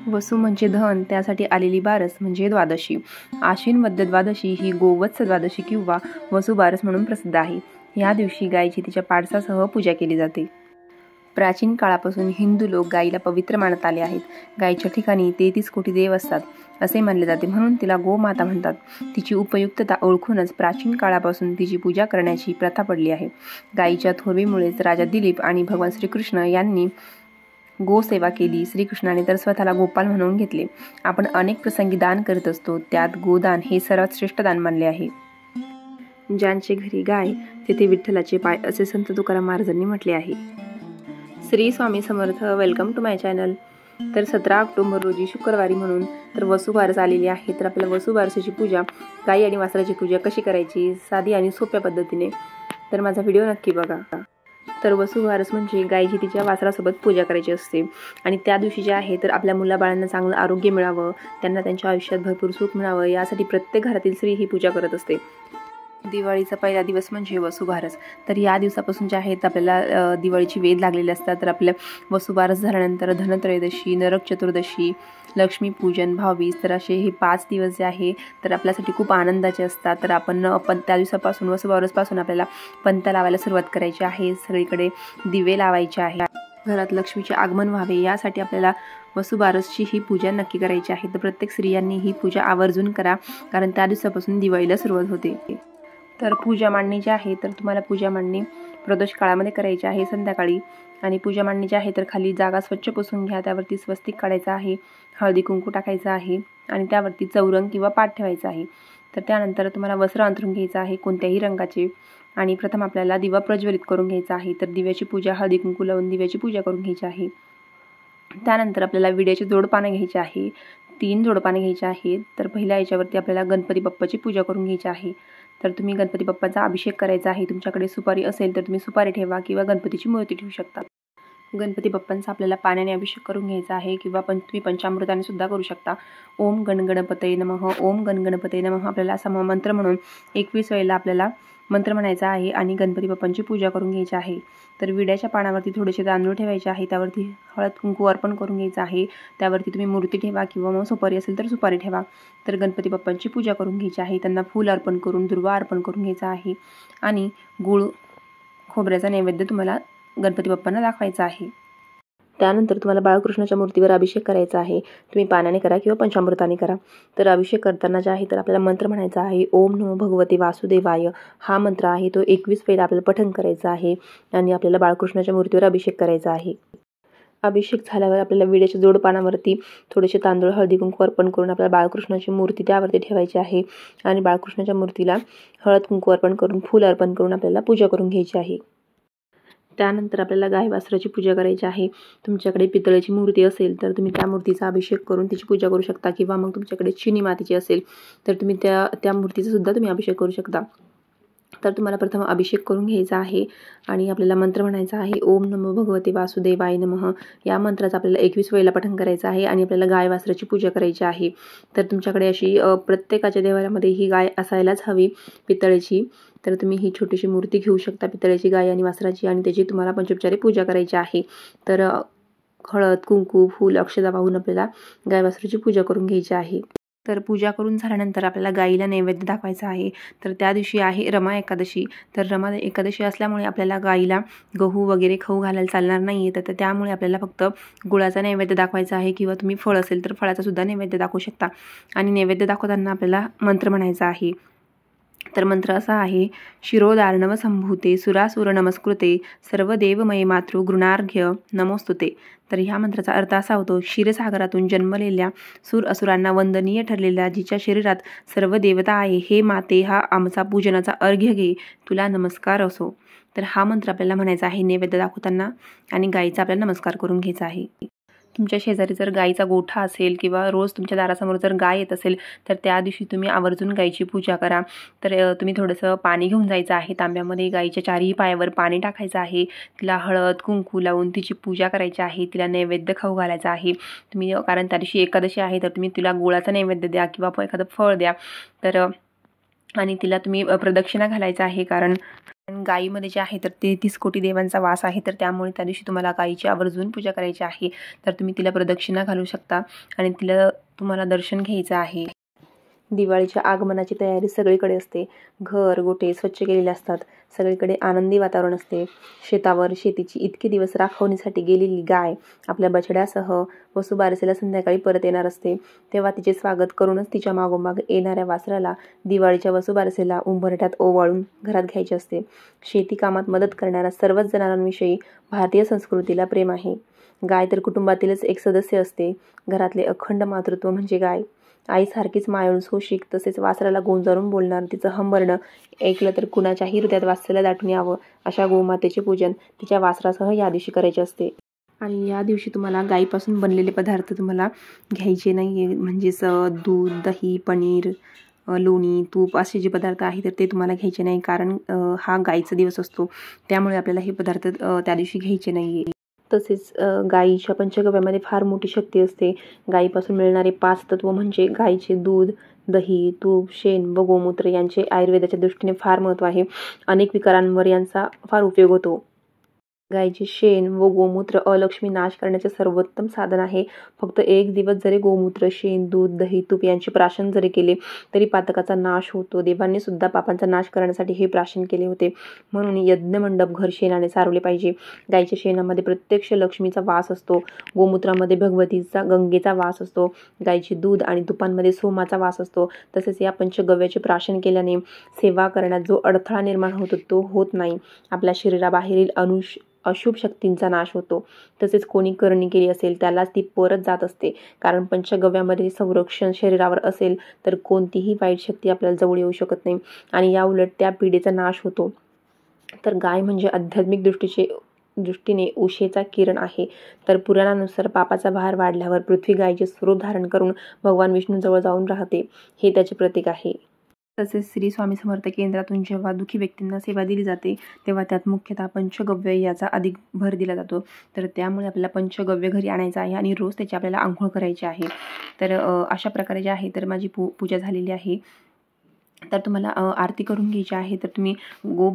वसू म्हणजे धन, त्यासाठी आलेली बारस म्हणजे द्वादशी. आश्विन मध्य द्वादशी ही गोवत्स द्वादशी किंवा वसुबारस म्हणून प्रसिद्ध आहे. या दिवशी गायीची तिच्या पाडसासह पूजा केली जाते. प्राचीन काळापासून हिंदू लोक गायीला पवित्र मानत आले आहेत. गायीच्या ठिकाणी 33 कोटी देव असतात असे मानले जाते, म्हणून तिला गोमाता म्हणतात. तिची उपयुक्तता ओळखूनच प्राचीन काळापासून तिची पूजा करण्याची प्रथा पडली आहे. गायीच्या थोरवीमुळेच राजा दिलीप आणि भगवान श्रीकृष्ण यांनी गोसेवा केली. श्रीकृष्णाने तर स्वतःला गोपाल म्हणून घेतले. आपण अनेक प्रसंगी दान करत असतो, त्यात गोदान हे सर्वात श्रेष्ठ दान मानले आहे. ज्यांचे घरी गाय तेथे विठ्ठलाचे पाय, असे संत तुकाराम महाराजांनी म्हटले आहे. Shri Swami Samarth. Welcome to my channel. तर 17 ऑक्टोबर रोजी शुक्रवारी म्हणून तर वसुबारस आलेली आहे. तर आपल्याला वसुबारसाची पूजा, गाई आणि वासराची पूजा कशी करायची साधी आणि सोप्या पद्धतीने, तर माझा व्हिडिओ नक्की बघा. तर वसुबारस म्हणजे गायीची तिच्या वासरासोबत पूजा करायची असते आणि त्या दिवशी जे आहे तर आपल्या मुलाबाळांना चांगलं आरोग्य मिळावं, त्यांना त्यांच्या आयुष्यात भरपूर सुख मिळावं, यासाठी प्रत्येक घरातील स्त्री ही पूजा करत असते. दिवाळीचा पहिला दिवस म्हणजे वसुबारस. तर या दिवसापासून जे आहेत आपल्याला दिवाळीची वेध लागलेली असतात. तर आपल्या वसुबारस झाल्यानंतर धनत्रयोदशी, नरक चतुर्दशी, लक्ष्मीपूजन, भाऊबीज, तर असे हे 5 दिवस जे आहे तर आपल्यासाठी खूप आनंदाचे असतात. तर आपण त्या दिवसापासून वसुबारसपासून आपल्याला पंत्या लावायला सुरुवात करायची आहे. सगळीकडे दिवे लावायचे आहे. घरात लक्ष्मीचे आगमन व्हावे यासाठी आपल्याला वसुबारसची ही पूजा नक्की करायची आहे. तर प्रत्येक स्त्रियांनी ही पूजा आवर्जून करा, कारण त्या दिवसापासून दिवाळीला सुरुवात होते. तर पूजा मांडणी जी आहे तर तुम्हाला पूजा मांडणी प्रदोष काळामध्ये करायची आहे संध्याकाळी. आणि पूजा मांडणी जी आहे तर खाली जागा स्वच्छ पुसून घ्या, त्यावरती स्वस्तिक काढायचं आहे, हळदी कुंकू टाकायचं आहे आणि त्यावरती चौरंग किंवा पाट ठेवायचा आहे. तर त्यानंतर तुम्हाला वस्त्र अंथरून घ्यायचं आहे कोणत्याही रंगाचे आणि प्रथम आपल्याला दिवा प्रज्वलित करून घ्यायचा आहे. तर दिव्याची पूजा, हळदी कुंकू लावून दिव्याची पूजा करून घ्यायची आहे. त्यानंतर आपल्याला विड्याचे जोडपानं घ्यायचे आहे. 3 जोडपाने घ्यायचे आहेत. तर पहिल्या याच्यावरती आपल्याला गणपती बाप्पाची पूजा करून घ्यायची आहे. तर तुम्ही गणपती बाप्पाचा अभिषेक करायचा आहे. तुमच्याकडे सुपारी असेल तर तुम्ही सुपारी ठेवा किंवा गणपतीची मूर्ती ठेवू शकता. गणपती बाप्पांचा आपल्याला पाण्याने अभिषेक करून घ्यायचा आहे किंवा तुम्ही पंचामृताने सुद्धा करू शकता. ओम गणगणपतये नमः, ओम गणगणपतये नमः आपल्याला असा मंत्र म्हणून 21 वेळेला आपल्याला मंत्र म्हणायचा आहे आणि गणपती बाप्पांची पूजा करून घ्यायची आहे. तर विड्याच्या पानावरती थोडेसे तांदूळ ठेवायचे आहे, त्यावरती हळद कुंकू अर्पण करून घ्यायचं आहे. त्यावरती तुम्ही मूर्ती ठेवा किंवा मग सुपारी असेल तर सुपारी ठेवा. तर गणपती बाप्पांची पूजा करून घ्यायची आहे. त्यांना फूल अर्पण करून दुर्वा अर्पण करून घ्यायचा आहे आणि गूळ खोबऱ्याचा नैवेद्य तुम्हाला गणपती बाप्पांना दाखवायचा आहे. त्यानंतर तुम्हाला बाळकृष्णाच्या मूर्तीवर अभिषेक करायचा आहे. तुम्ही पाण्याने करा किंवा पंचामृताने करा. तर अभिषेक करताना जे आहे तर आपल्याला मंत्र म्हणायचा आहे ओम नमो भगवते वासुदेवाय. हा मंत्र आहे तो 21 वेळा आपल्याला पठण करायचा आहे आणि आपल्याला बाळकृष्णाच्या मूर्तीवर अभिषेक करायचा आहे. अभिषेक झाल्यावर आपल्याला विड्याच्या जोडपानावरती थोडेसे तांदूळ, हळदी कुंकू अर्पण करून आपल्याला बाळकृष्णाची मूर्ती त्यावरती ठेवायची आहे आणि बाळकृष्णाच्या मूर्तीला हळद कुंकू अर्पण करून, फूल अर्पण करून आपल्याला पूजा करून घ्यायची आहे. त्यानंतर आपल्याला गाय वासराची पूजा करायची आहे. तुमच्याकडे पितळेची मूर्ती असेल तर तुम्ही त्या मूर्तीचा अभिषेक करून तिची पूजा करू शकता किंवा मग तुमच्याकडे चिनी मातीची असेल तर तुम्ही त्या मूर्तीचा सुद्धा तुम्ही अभिषेक करू शकता. तर तुम्हाला प्रथम अभिषेक करून घ्यायचा आहे आणि आपल्याला मंत्र म्हणायचा आहे ओम नमो भगवते वासुदेवाय नमः. या मंत्राचा आपल्याला 21 वेळेला पठण करायचं आहे आणि आपल्याला गाय वासराची पूजा करायची आहे. तर तुमच्याकडे अशी प्रत्येकाच्या देवालयामध्ये ही गाय असायलाच हवी पितळेची. तर तुम्ही ही छोटीशी मूर्ती घेऊ शकता पितळेची गाय आणि वासराची आणि त्याची तुम्हाला पंचोपचारी पूजा करायची आहे. तर हळद कुंकू, फूल, अक्षता वाहून आपल्याला गाय वासराची पूजा करून घ्यायची आहे. तर पूजा करून झाल्यानंतर आपल्याला गाईला नैवेद्य दाखवायचा आहे. तर त्या दिवशी आहे रमा एकादशी. तर रमा एकादशी असल्यामुळे आपल्याला गाईला गहू वगैरे खाऊ घालायला चालणार नाही आहे. तर त्यामुळे आपल्याला फक्त गुळाचा नैवेद्य दाखवायचा आहे किंवा तुम्ही फळ असेल तर फळाचा सुद्धा नैवेद्य दाखवू शकता. आणि नैवेद्य दाखवताना आपल्याला मंत्र म्हणायचा आहे. तर मंत्र असा आहे शिरोदार्णव संभूते सुरासुर नमस्कृते सर्व देवमये मातृ गृणार्घ्य नमोस्तुते. तर ह्या मंत्राचा अर्थ असा होतो क्षीरसागरातून जन्मलेल्या सूर असुरांना वंदनीय ठरलेल्या जिच्या शरीरात सर्व देवता आहे, हे माते हा आमचा पूजनाचा अर्घ्य घे, तुला नमस्कार असो. तर हा मंत्र आपल्याला म्हणायचा आहे नैवेद्य दाखवताना आणि गाईचा आपल्याला नमस्कार करून घ्यायचा आहे. तुमच्या शेजारी जर गाईचा गोठा असेल किंवा रोज तुमच्या दारासमोर जर गाय येत असेल तर त्या दिवशी तुम्ही आवर्जून गाईची पूजा करा. तर तुम्ही थोडंसं पाणी घेऊन जायचं आहे तांब्यामध्ये, गाईच्या 4ही पायावर पाणी टाकायचं आहे, तिला हळद कुंकू लावून तिची पूजा करायची आहे, तिला नैवेद्य खाऊ घालायचा आहे तुम्ही. कारण त्या दिवशी एकादशी आहे तर तुम्ही तिला गुळाचा नैवेद्य द्या किंवा एखादं फळ द्या. तर आणि तिला तुम्ही प्रदक्षिणा घालायचा आहे कारण गायीमध्ये जे आहे तर 33 कोटी देवांचा वास आहे, तर त्यामुळे त्या दिवशी तुम्हाला गायीची आवर्जून पूजा करायची आहे. तर तुम्ही तिला प्रदक्षिणा घालू शकता आणि तुम्हाला दर्शन घ्यायचं आहे. दिवाळीच्या आगमनाची तयारी सगळीकडे असते. घर गोठे स्वच्छ केलेले असतात. सगळीकडे आनंदी वातावरण असते. शेतावर शेतीची इतके दिवस राखवणीसाठी गेलेली गाय आपल्या बछड्यासह वसुबारसेला संध्याकाळी परत येणार असते. तेव्हा तिचे स्वागत करूनच तिच्या मागोमाग येणाऱ्या वासराला दिवाळीच्या वसुबारसेला उंबरठ्यात ओवाळून घरात घ्यायचे असते. शेती कामात मदत करणाऱ्या सर्वच जनावरांविषयी भारतीय संस्कृतीला प्रेम आहे. गाय तर कुटुंबातीलच एक सदस्य असते. घरातले अखंड मातृत्व म्हणजे गाय. आईसारखीच मायाळू सोशिक, तसेच वासराला गोंजारून बोलणार तिचं हंबरणं ऐकलं तर कुणाच्याही हृदयात वात्सल्य दाटून यावं. अशा गोमातेचे पूजन तिच्या वासरासह या दिवशी करायचे असते. आणि या दिवशी तुम्हाला गाईपासून बनलेले पदार्थ तुम्हाला घ्यायचे नाही आहे. म्हणजेच दूध, दही, पनीर, लोणी, तूप असे जे पदार्थ आहेत तर ते तुम्हाला घ्यायचे नाही. कारण हा गाईचा दिवस असतो, त्यामुळे आपल्याला हे पदार्थ त्या दिवशी घ्यायचे नाही आहे. तसेच गाईच्या पंचगव्यामध्ये फार मोठी शक्ती असते. गाईपासून मिळणारे 5 तत्व म्हणजे गाईचे दूध, दही, तूप, शेण व गोमूत्र यांचे आयुर्वेदाच्या दृष्टीने फार महत्त्व आहे. अनेक विकारांवर यांचा फार उपयोग होतो. गायीचे शेण व गोमूत्र अलक्ष्मी नाश करण्याचे सर्वोत्तम साधन आहे. फक्त एक दिवस जरी गोमूत्र, शेण, दूध, दही, तूप यांचे प्राशन जरी केले तरी पातकाचा नाश होतो. देवांनी सुद्धा पापांचा नाश करण्यासाठी हे प्राशन केले होते. म्हणून यज्ञमंडप घर शेणाने सारवले पाहिजे. गायीच्या शेणामध्ये प्रत्यक्ष लक्ष्मीचा वास असतो. गोमूत्रामध्ये भगवतीचा गंगेचा वास असतो. गायीचे दूध आणि तुपांमध्ये सोमाचा वास असतो. तसेच या पंचगव्याचे प्राशन केल्याने सेवा करण्यात जो अडथळा निर्माण होतो तो होत नाही. आपल्या शरीराबाहेरील अशुभ शक्तींचा नाश होतो. तसेच कोणी करणी केली असेल त्यालाच ती परत जात असते. कारण पंचगव्यामध्ये संरक्षण शरीरावर असेल तर कोणतीही वाईट शक्ती आपल्याला जवळ येऊ शकत नाही आणि या उलट त्या पीडेचा नाश होतो. तर गाय म्हणजे आध्यात्मिक दृष्टीने उशेचा किरण आहे. तर पुराणानुसार पापाचा भार वाढल्यावर पृथ्वी गायीचे स्वरूप धारण करून भगवान विष्णूजवळ जाऊन राहते, हे त्याचे प्रतीक आहे. तसेच श्री स्वामी समर्थ केंद्रातून जेव्हा दुःखी व्यक्तींना सेवा दिली जाते तेव्हा त्यात मुख्यतः पंचगव्य याचा अधिक भर दिला जातो. तर त्यामुळे आपल्याला पंचगव्य घरी आणायचं आहे आणि रोज त्याची आपल्याला आंघोळ करायची आहे. तर अशा प्रकारे जे आहे तर माझी पूजा झालेली आहे. तर तुम्हाला आरती करून घ्यायची आहे. तर तुम्ही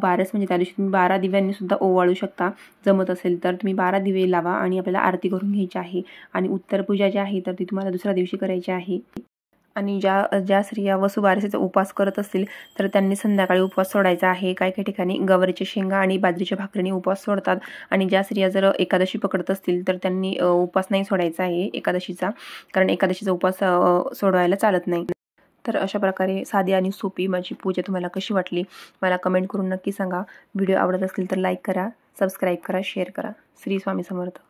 बारस म्हणजे त्या दिवशी तुम्ही 12 दिव्यांनी सुद्धा ओवाळू शकता. जमत असेल तर तुम्ही 12 दिवे लावा आणि आपल्याला आरती करून घ्यायची आहे. आणि उत्तर पूजा जी आहे तर ती तुम्हाला दुसऱ्या दिवशी करायची आहे. आणि ज्या स्त्रिया वसुबारसेचा उपवास करत असतील तर त्यांनी संध्याकाळी उपवास सोडायचा आहे. काही ठिकाणी गवारीच्या शेंगा आणि बाजरीच्या भाकरीने उपवास सोडतात. आणि ज्या स्त्रिया जर एकादशी पकडत असतील तर त्यांनी उपवास नाही सोडायचा आहे एकादशीचा, कारण एकादशीचा उपवास सोडवायला चालत नाही. तर अशा प्रकारे साधी आणि सोपी माझी पूजा तुम्हाला कशी वाटली मला कमेंट करून नक्की सांगा. व्हिडिओ आवडत असेल तर लाईक करा, सबस्क्राईब करा, शेअर करा. श्री स्वामी समर्थ.